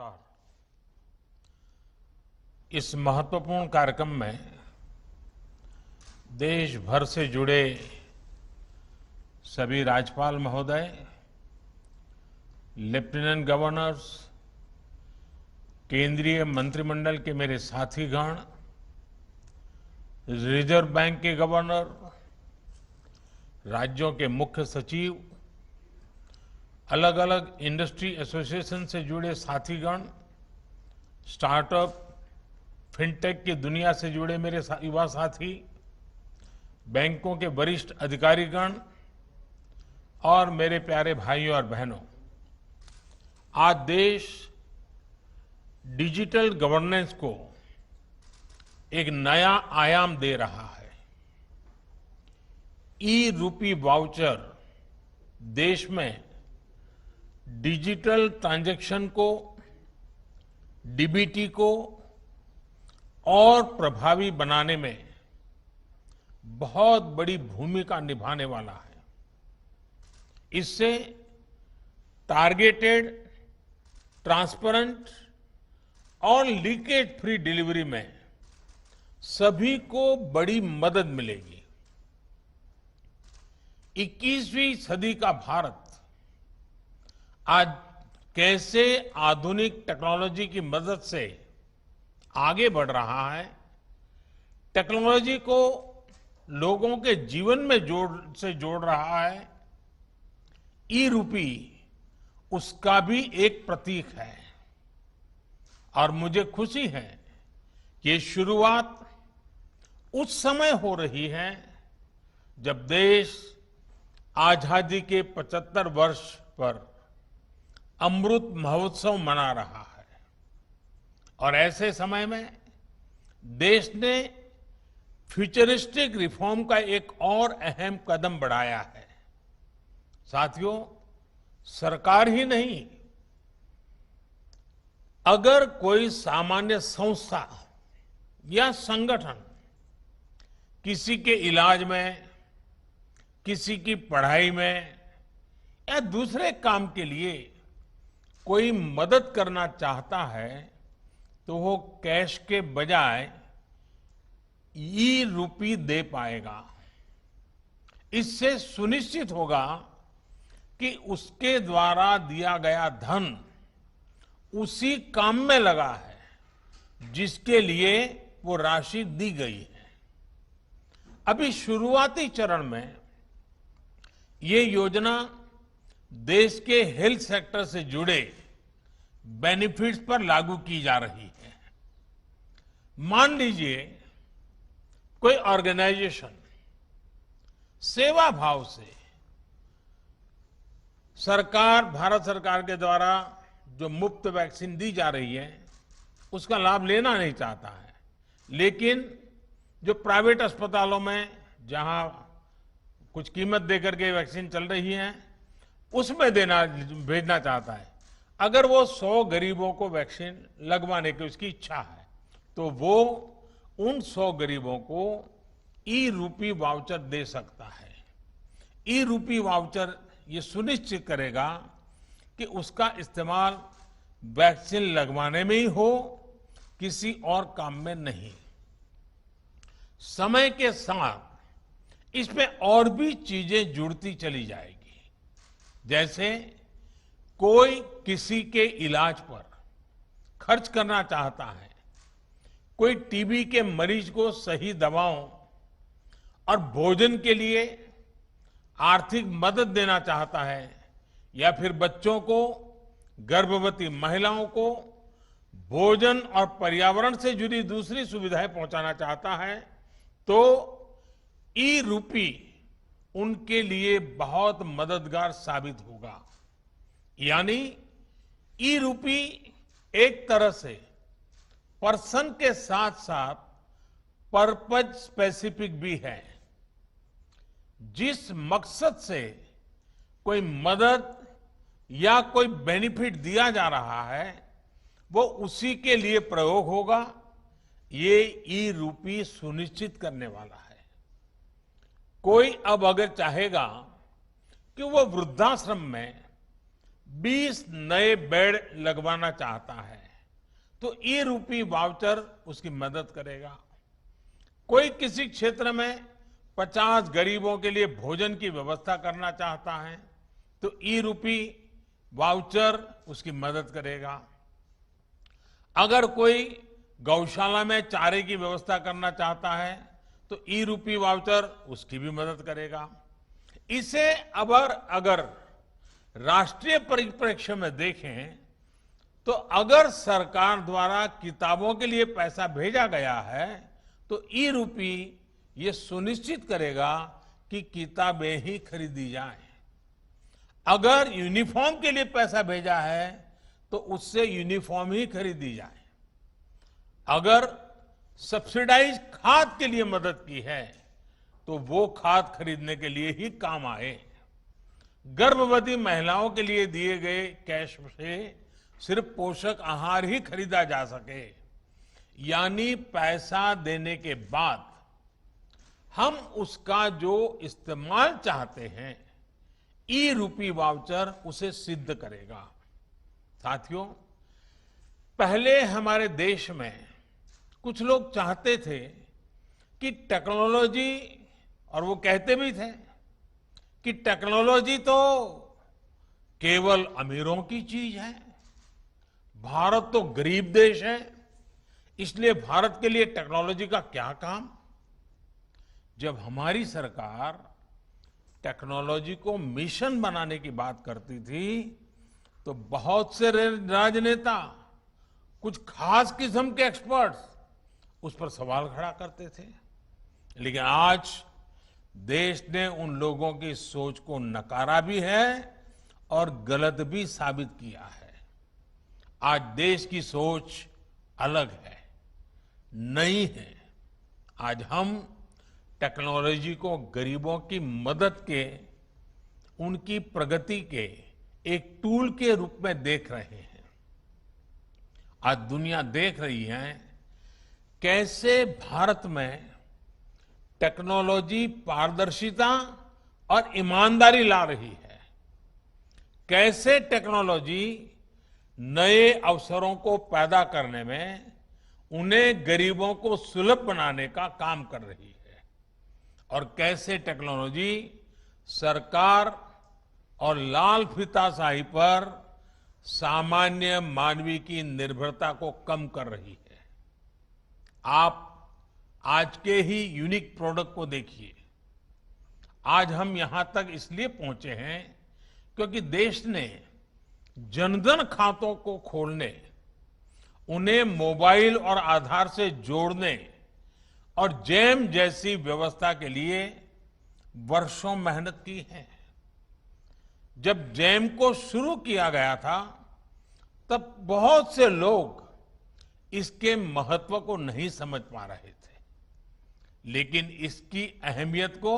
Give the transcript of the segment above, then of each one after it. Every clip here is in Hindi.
नमस्कार। इस महत्वपूर्ण कार्यक्रम में देश भर से जुड़े सभी राज्यपाल महोदय, लेफ्टिनेंट गवर्नर्स, केंद्रीय मंत्रिमंडल के मेरे साथीगण, रिजर्व बैंक के गवर्नर, राज्यों के मुख्य सचिव, अलग अलग इंडस्ट्री एसोसिएशन से जुड़े साथीगण, स्टार्टअप, फिनटेक की दुनिया से जुड़े मेरे युवा साथी, बैंकों के वरिष्ठ अधिकारीगण और मेरे प्यारे भाइयों और बहनों, आज देश डिजिटल गवर्नेंस को एक नया आयाम दे रहा है। ई रूपी वाउचर देश में डिजिटल ट्रांजैक्शन को, डीबीटी को और प्रभावी बनाने में बहुत बड़ी भूमिका निभाने वाला है। इससे टारगेटेड, ट्रांसपेरेंट और लीकेज फ्री डिलीवरी में सभी को बड़ी मदद मिलेगी। 21वीं सदी का भारत आज कैसे आधुनिक टेक्नोलॉजी की मदद से आगे बढ़ रहा है, टेक्नोलॉजी को लोगों के जीवन में जोड़ रहा है, ई रूपी उसका भी एक प्रतीक है। और मुझे खुशी है कि ये शुरुआत उस समय हो रही है जब देश आजादी के 75 वर्ष पर अमृत महोत्सव मना रहा है। और ऐसे समय में देश ने फ्यूचरिस्टिक रिफॉर्म का एक और अहम कदम बढ़ाया है। साथियों, सरकार ही नहीं, अगर कोई सामान्य संस्था या संगठन किसी के इलाज में, किसी की पढ़ाई में या दूसरे काम के लिए कोई मदद करना चाहता है तो वो कैश के बजाय ई रूपी दे पाएगा। इससे सुनिश्चित होगा कि उसके द्वारा दिया गया धन उसी काम में लगा है जिसके लिए वो राशि दी गई है। अभी शुरुआती चरण में ये योजना देश के हेल्थ सेक्टर से जुड़े बेनिफिट्स पर लागू की जा रही है। मान लीजिए कोई ऑर्गेनाइजेशन सेवा भाव से भारत सरकार के द्वारा जो मुफ्त वैक्सीन दी जा रही है उसका लाभ लेना नहीं चाहता है, लेकिन जो प्राइवेट अस्पतालों में जहां कुछ कीमत देकर के वैक्सीन चल रही है उसमें भेजना चाहता है। अगर वो 100 गरीबों को वैक्सीन लगवाने की उसकी इच्छा है तो वो उन 100 गरीबों को ई रूपी वाउचर दे सकता है। ई रूपी वाउचर ये सुनिश्चित करेगा कि उसका इस्तेमाल वैक्सीन लगवाने में ही हो, किसी और काम में नहीं। समय के साथ इसमें और भी चीजें जुड़ती चली जाएगी। जैसे कोई किसी के इलाज पर खर्च करना चाहता है, कोई टीबी के मरीज को सही दवाओं और भोजन के लिए आर्थिक मदद देना चाहता है, या फिर बच्चों को, गर्भवती महिलाओं को भोजन और पर्यावरण से जुड़ी दूसरी सुविधाएं पहुंचाना चाहता है, तो ई रूपी उनके लिए बहुत मददगार साबित होगा। यानी ई रूपी एक तरह से पर्सन के साथ साथ पर्पज स्पेसिफिक भी है। जिस मकसद से कोई मदद या कोई बेनिफिट दिया जा रहा है वो उसी के लिए प्रयोग होगा, ये ई रूपी सुनिश्चित करने वाला है। कोई अब अगर चाहेगा कि वो वृद्धाश्रम में 20 नए बेड लगवाना चाहता है तो ई रूपी वाउचर उसकी मदद करेगा। कोई किसी क्षेत्र में 50 गरीबों के लिए भोजन की व्यवस्था करना चाहता है तो ई रूपी वाउचर उसकी मदद करेगा। अगर कोई गौशाला में चारे की व्यवस्था करना चाहता है तो ई रूपी वाउचर उसकी भी मदद करेगा। इसे अगर राष्ट्रीय परिप्रेक्ष्य में देखें तो अगर सरकार द्वारा किताबों के लिए पैसा भेजा गया है तो ई रूपी ये सुनिश्चित करेगा कि किताबें ही खरीदी जाएं। अगर यूनिफॉर्म के लिए पैसा भेजा है तो उससे यूनिफॉर्म ही खरीदी जाए। अगर सब्सिडाइज खाद के लिए मदद की है तो वो खाद खरीदने के लिए ही काम आए। गर्भवती महिलाओं के लिए दिए गए कैश से सिर्फ पोषक आहार ही खरीदा जा सके, यानी पैसा देने के बाद हम उसका जो इस्तेमाल चाहते हैं ई रूपी वाउचर उसे सिद्ध करेगा। साथियों, पहले हमारे देश में कुछ लोग चाहते थे कि टेक्नोलॉजी, और वो कहते भी थे कि टेक्नोलॉजी तो केवल अमीरों की चीज है, भारत तो गरीब देश है, इसलिए भारत के लिए टेक्नोलॉजी का क्या काम। जब हमारी सरकार टेक्नोलॉजी को मिशन बनाने की बात करती थी तो बहुत से राजनेता, कुछ खास किस्म के एक्सपर्ट्स उस पर सवाल खड़ा करते थे। लेकिन आज देश ने उन लोगों की सोच को नकारा भी है और गलत भी साबित किया है। आज देश की सोच अलग है, नई है। आज हम टेक्नोलॉजी को गरीबों की मदद के, उनकी प्रगति के एक टूल के रूप में देख रहे हैं। आज दुनिया देख रही है कैसे भारत में टेक्नोलॉजी पारदर्शिता और ईमानदारी ला रही है, कैसे टेक्नोलॉजी नए अवसरों को पैदा करने में, उन्हें गरीबों को सुलभ बनाने का काम कर रही है, और कैसे टेक्नोलॉजी सरकार और लाल फीताशाही पर सामान्य मानवीय की निर्भरता को कम कर रही है। आप आज के ही यूनिक प्रोडक्ट को देखिए। आज हम यहां तक इसलिए पहुंचे हैं क्योंकि देश ने जनधन खातों को खोलने, उन्हें मोबाइल और आधार से जोड़ने और जैम जैसी व्यवस्था के लिए वर्षों मेहनत की है। जब जैम को शुरू किया गया था तब बहुत से लोग इसके महत्व को नहीं समझ पा रहे थे, लेकिन इसकी अहमियत को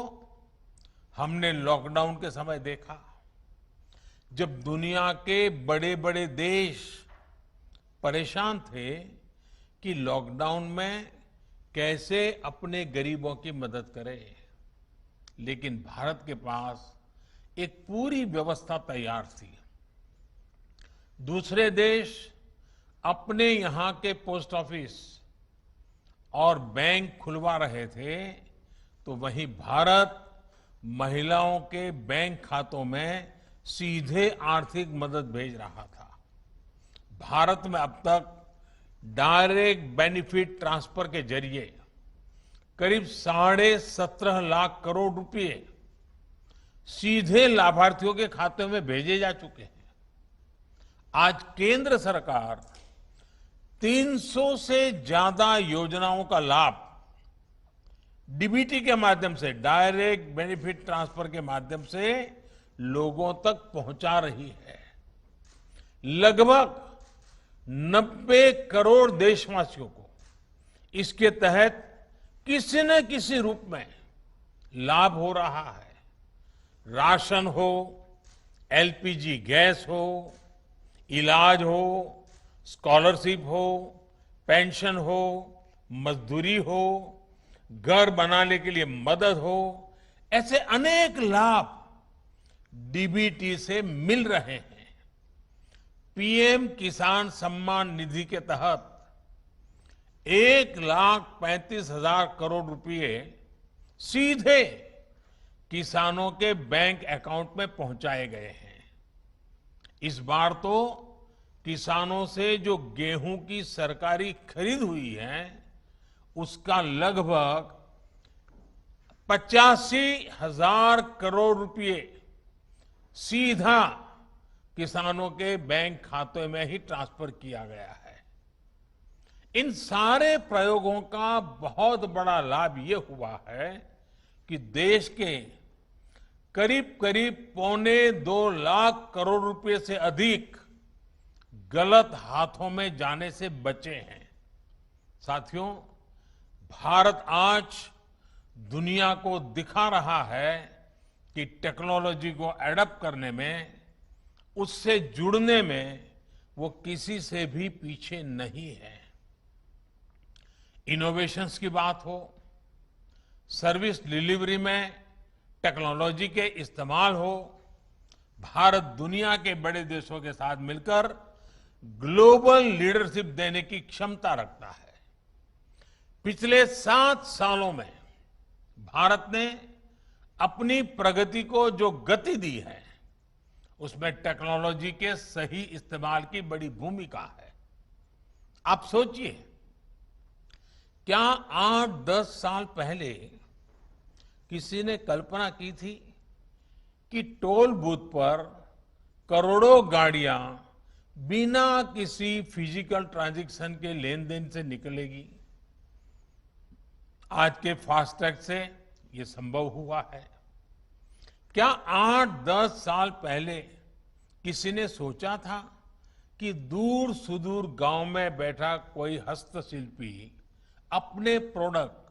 हमने लॉकडाउन के समय देखा। जब दुनिया के बड़े बड़े देश परेशान थे कि लॉकडाउन में कैसे अपने गरीबों की मदद करें, लेकिन भारत के पास एक पूरी व्यवस्था तैयार थी। दूसरे देश अपने यहां के पोस्ट ऑफिस और बैंक खुलवा रहे थे तो वहीं भारत महिलाओं के बैंक खातों में सीधे आर्थिक मदद भेज रहा था। भारत में अब तक डायरेक्ट बेनिफिट ट्रांसफर के जरिए करीब 17.5 लाख करोड़ रुपए सीधे लाभार्थियों के खाते में भेजे जा चुके हैं। आज केंद्र सरकार 300 से ज्यादा योजनाओं का लाभ डीबीटी के माध्यम से, डायरेक्ट बेनिफिट ट्रांसफर के माध्यम से लोगों तक पहुंचा रही है। लगभग 90 करोड़ देशवासियों को इसके तहत किसी न किसी रूप में लाभ हो रहा है। राशन हो, एलपीजी गैस हो, इलाज हो, स्कॉलरशिप हो, पेंशन हो, मजदूरी हो, घर बनाने के लिए मदद हो, ऐसे अनेक लाभ डीबीटी से मिल रहे हैं। पीएम किसान सम्मान निधि के तहत 1,35,000 करोड़ रुपए सीधे किसानों के बैंक अकाउंट में पहुंचाए गए हैं। इस बार तो किसानों से जो गेहूं की सरकारी खरीद हुई है उसका लगभग 85,000 करोड़ रुपए सीधा किसानों के बैंक खाते में ही ट्रांसफर किया गया है। इन सारे प्रयोगों का बहुत बड़ा लाभ ये हुआ है कि देश के करीब करीब 1.25 लाख करोड़ रुपए से अधिक गलत हाथों में जाने से बचे हैं। साथियों, भारत आज दुनिया को दिखा रहा है कि टेक्नोलॉजी को एडप्ट करने में, उससे जुड़ने में वो किसी से भी पीछे नहीं है। इनोवेशंस की बात हो, सर्विस डिलीवरी में टेक्नोलॉजी के इस्तेमाल हो, भारत दुनिया के बड़े देशों के साथ मिलकर ग्लोबल लीडरशिप देने की क्षमता रखता है। पिछले 7 सालों में भारत ने अपनी प्रगति को जो गति दी है उसमें टेक्नोलॉजी के सही इस्तेमाल की बड़ी भूमिका है। आप सोचिए, क्या 8-10 साल पहले किसी ने कल्पना की थी कि टोल बूथ पर करोड़ों गाड़ियां बिना किसी फिजिकल ट्रांजैक्शन के लेन देन से निकलेगी? आज के फास्टैग से ये संभव हुआ है। क्या 8-10 साल पहले किसी ने सोचा था कि दूर सुदूर गांव में बैठा कोई हस्तशिल्पी अपने प्रोडक्ट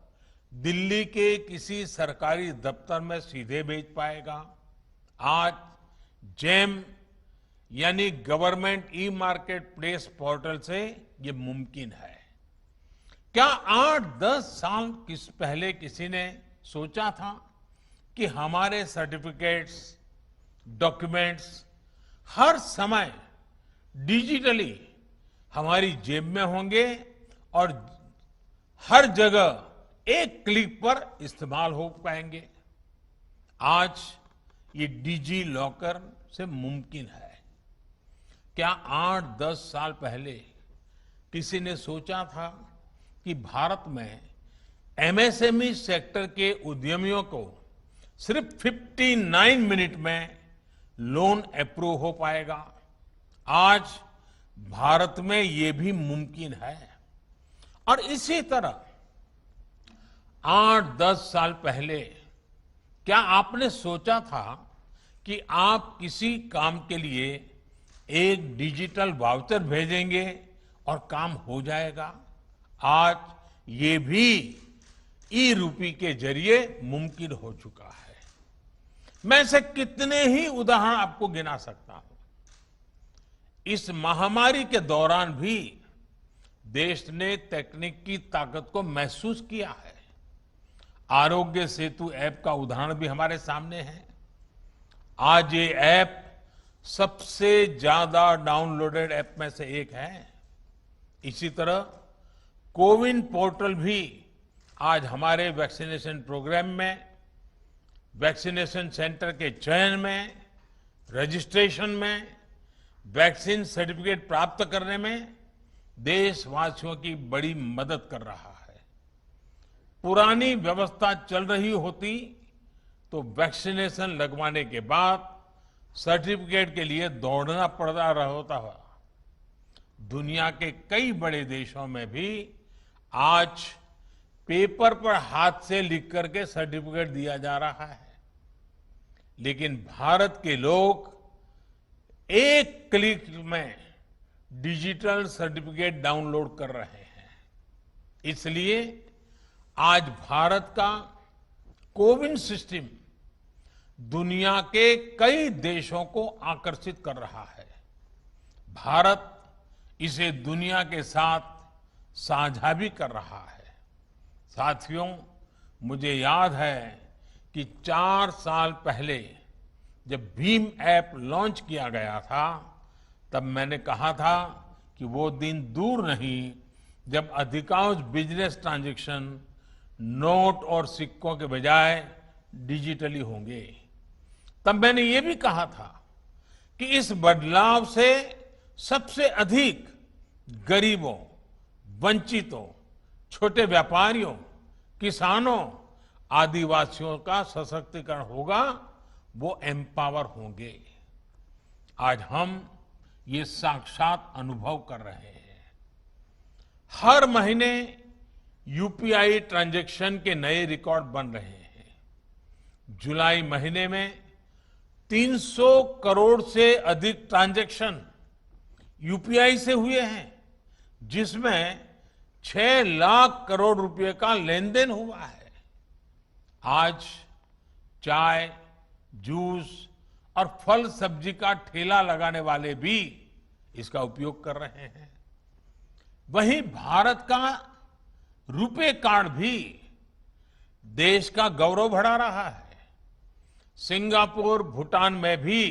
दिल्ली के किसी सरकारी दफ्तर में सीधे भेज पाएगा? आज जेम यानी government e market place portal से ये मुमकिन है। क्या 8-10 साल पहले किसी ने सोचा था कि हमारे सर्टिफिकेट्स, डॉक्यूमेंट्स हर समय डिजिटली हमारी जेब में होंगे और हर जगह एक क्लिक पर इस्तेमाल हो पाएंगे? आज ये डिजी लॉकर से मुमकिन है। क्या 8-10 साल पहले किसी ने सोचा था कि भारत में एमएसएमई सेक्टर के उद्यमियों को सिर्फ 59 मिनट में लोन अप्रूव हो पाएगा? आज भारत में ये भी मुमकिन है। और इसी तरह 8-10 साल पहले क्या आपने सोचा था कि आप किसी काम के लिए एक डिजिटल वाउचर भेजेंगे और काम हो जाएगा? आज ये भी ई रूपी के जरिए मुमकिन हो चुका है। मैं ऐसे कितने ही उदाहरण आपको गिना सकता हूं। इस महामारी के दौरान भी देश ने तकनीक की ताकत को महसूस किया है। आरोग्य सेतु ऐप का उदाहरण भी हमारे सामने है। आज ये ऐप सबसे ज्यादा डाउनलोडेड ऐप में से एक है। इसी तरह कोविन पोर्टल भी आज हमारे वैक्सीनेशन प्रोग्राम में, वैक्सीनेशन सेंटर के चयन में, रजिस्ट्रेशन में, वैक्सीन सर्टिफिकेट प्राप्त करने में देशवासियों की बड़ी मदद कर रहा है। पुरानी व्यवस्था चल रही होती तो वैक्सीनेशन लगवाने के बाद सर्टिफिकेट के लिए दौड़ना पड़ता होता है। दुनिया के कई बड़े देशों में भी आज पेपर पर हाथ से लिख करके सर्टिफिकेट दिया जा रहा है, लेकिन भारत के लोग एक क्लिक में डिजिटल सर्टिफिकेट डाउनलोड कर रहे हैं। इसलिए आज भारत का कोविन सिस्टम दुनिया के कई देशों को आकर्षित कर रहा है। भारत इसे दुनिया के साथ साझा भी कर रहा है। साथियों, मुझे याद है कि 4 साल पहले जब भीम ऐप लॉन्च किया गया था तब मैंने कहा था कि वो दिन दूर नहीं जब अधिकांश बिजनेस ट्रांजैक्शन नोट और सिक्कों के बजाय डिजिटली होंगे। तब मैंने ये भी कहा था कि इस बदलाव से सबसे अधिक गरीबों, वंचितों, छोटे व्यापारियों, किसानों, आदिवासियों का सशक्तिकरण होगा, वो एम्पावर होंगे। आज हम ये साक्षात अनुभव कर रहे हैं। हर महीने यूपीआई ट्रांजैक्शन के नए रिकॉर्ड बन रहे हैं। जुलाई महीने में 300 करोड़ से अधिक ट्रांजैक्शन यूपीआई से हुए हैं, जिसमें 6 लाख करोड़ रुपए का लेन देन हुआ है। आज चाय, जूस और फल सब्जी का ठेला लगाने वाले भी इसका उपयोग कर रहे हैं। वहीं भारत का रुपे कार्ड भी देश का गौरव बढ़ा रहा है। सिंगापुर, भूटान में भी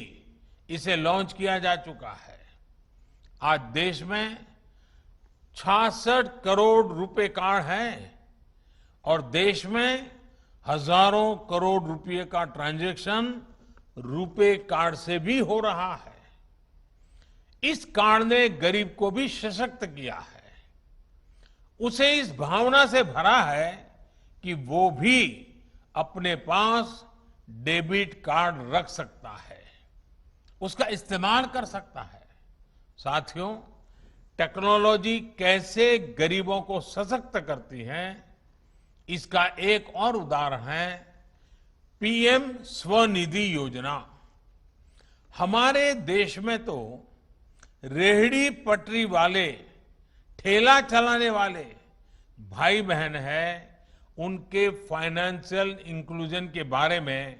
इसे लॉन्च किया जा चुका है। आज देश में 66 करोड़ रुपए कार्ड हैं और देश में हजारों करोड़ रुपए का ट्रांजैक्शन रुपे कार्ड से भी हो रहा है। इस कार्ड ने गरीब को भी सशक्त किया है, उसे इस भावना से भरा है कि वो भी अपने पास डेबिट कार्ड रख सकता है, उसका इस्तेमाल कर सकता है। साथियों, टेक्नोलॉजी कैसे गरीबों को सशक्त करती है, इसका एक और उदाहरण है पीएम स्वनिधि योजना। हमारे देश में तो रेहड़ी पटरी वाले, ठेला चलाने वाले भाई बहन हैं, उनके फाइनेंशियल इंक्लूजन के बारे में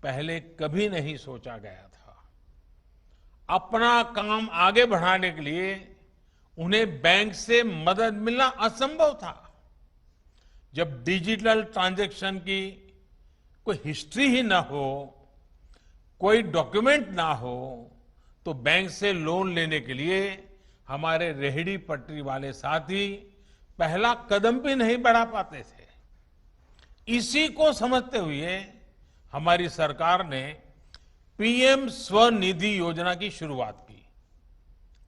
पहले कभी नहीं सोचा गया था। अपना काम आगे बढ़ाने के लिए उन्हें बैंक से मदद मिलना असंभव था। जब डिजिटल ट्रांजैक्शन की कोई हिस्ट्री ही ना हो, कोई डॉक्यूमेंट ना हो, तो बैंक से लोन लेने के लिए हमारे रेहड़ी पटरी वाले साथी पहला कदम भी नहीं बढ़ा पाते थे। इसी को समझते हुए हमारी सरकार ने पीएम स्वनिधि योजना की शुरुआत की।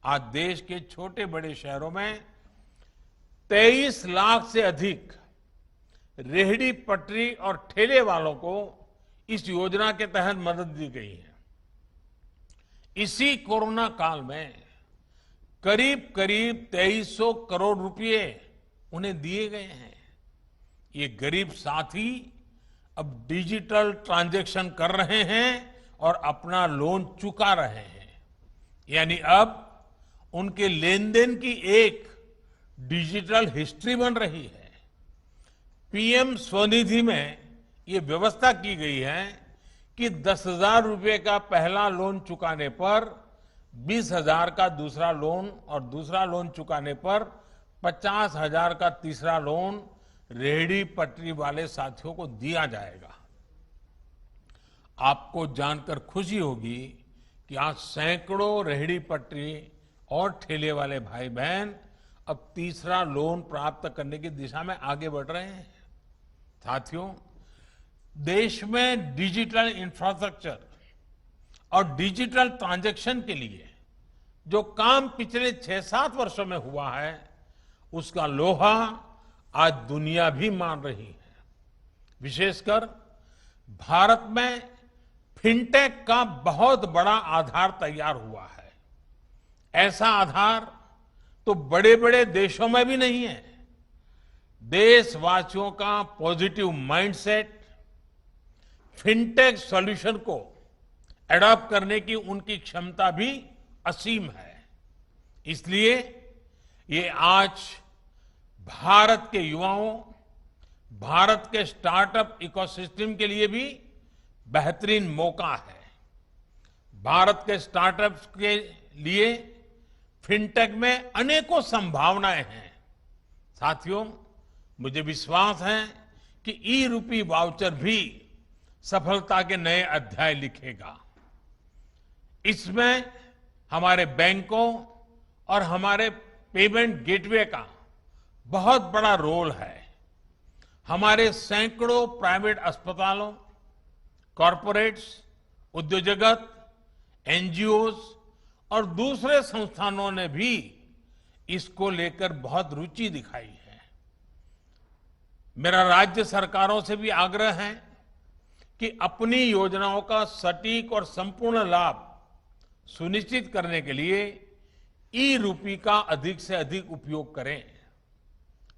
आज देश के छोटे बड़े शहरों में 23 लाख से अधिक रेहड़ी पटरी और ठेले वालों को इस योजना के तहत मदद दी गई है। इसी कोरोना काल में करीब करीब 2300 करोड़ रुपए उन्हें दिए गए हैं। ये गरीब साथी अब डिजिटल ट्रांजैक्शन कर रहे हैं और अपना लोन चुका रहे हैं। यानी अब उनके लेन देन की एक डिजिटल हिस्ट्री बन रही है। पीएम स्वनिधि में ये व्यवस्था की गई है कि 10,000 रुपए का पहला लोन चुकाने पर 20,000 का दूसरा लोन और दूसरा लोन चुकाने पर 50,000 का तीसरा लोन रेहड़ी पटरी वाले साथियों को दिया जाएगा। आपको जानकर खुशी होगी कि आज सैकड़ों रेहड़ी पटरी और ठेले वाले भाई बहन अब तीसरा लोन प्राप्त करने की दिशा में आगे बढ़ रहे हैं। साथियों, देश में डिजिटल इंफ्रास्ट्रक्चर और डिजिटल ट्रांजैक्शन के लिए जो काम पिछले 6-7 वर्षों में हुआ है, उसका लोहा आज दुनिया भी मान रही है। विशेषकर भारत में फिनटेक का बहुत बड़ा आधार तैयार हुआ है। ऐसा आधार तो बड़े बड़े देशों में भी नहीं है। देशवासियों का पॉजिटिव माइंडसेट, फिनटेक सॉल्यूशन को एडॉप्ट करने की उनकी क्षमता भी असीम है। इसलिए ये आज भारत के युवाओं, भारत के स्टार्टअप इकोसिस्टम के लिए भी बेहतरीन मौका है। भारत के स्टार्टअप्स के लिए फिनटेक में अनेकों संभावनाएं हैं। साथियों, मुझे विश्वास है कि ई रूपी वाउचर भी सफलता के नए अध्याय लिखेगा। इसमें हमारे बैंकों और हमारे पेमेंट गेटवे का बहुत बड़ा रोल है। हमारे सैकड़ों प्राइवेट अस्पतालों, कॉरपोरेट्स, उद्योग जगत, एनजीओज और दूसरे संस्थानों ने भी इसको लेकर बहुत रुचि दिखाई है। मेरा राज्य सरकारों से भी आग्रह है कि अपनी योजनाओं का सटीक और संपूर्ण लाभ सुनिश्चित करने के लिए ई-रूपी का अधिक से अधिक उपयोग करें।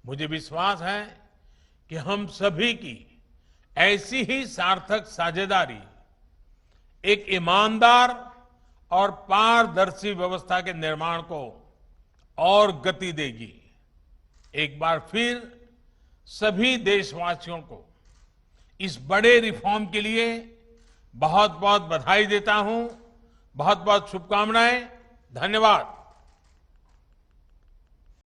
मुझे विश्वास है कि हम सभी की ऐसी ही सार्थक साझेदारी एक ईमानदार और पारदर्शी व्यवस्था के निर्माण को और गति देगी। एक बार फिर सभी देशवासियों को इस बड़े रिफॉर्म के लिए बहुत बहुत बधाई देता हूं, बहुत बहुत शुभकामनाएं। धन्यवाद।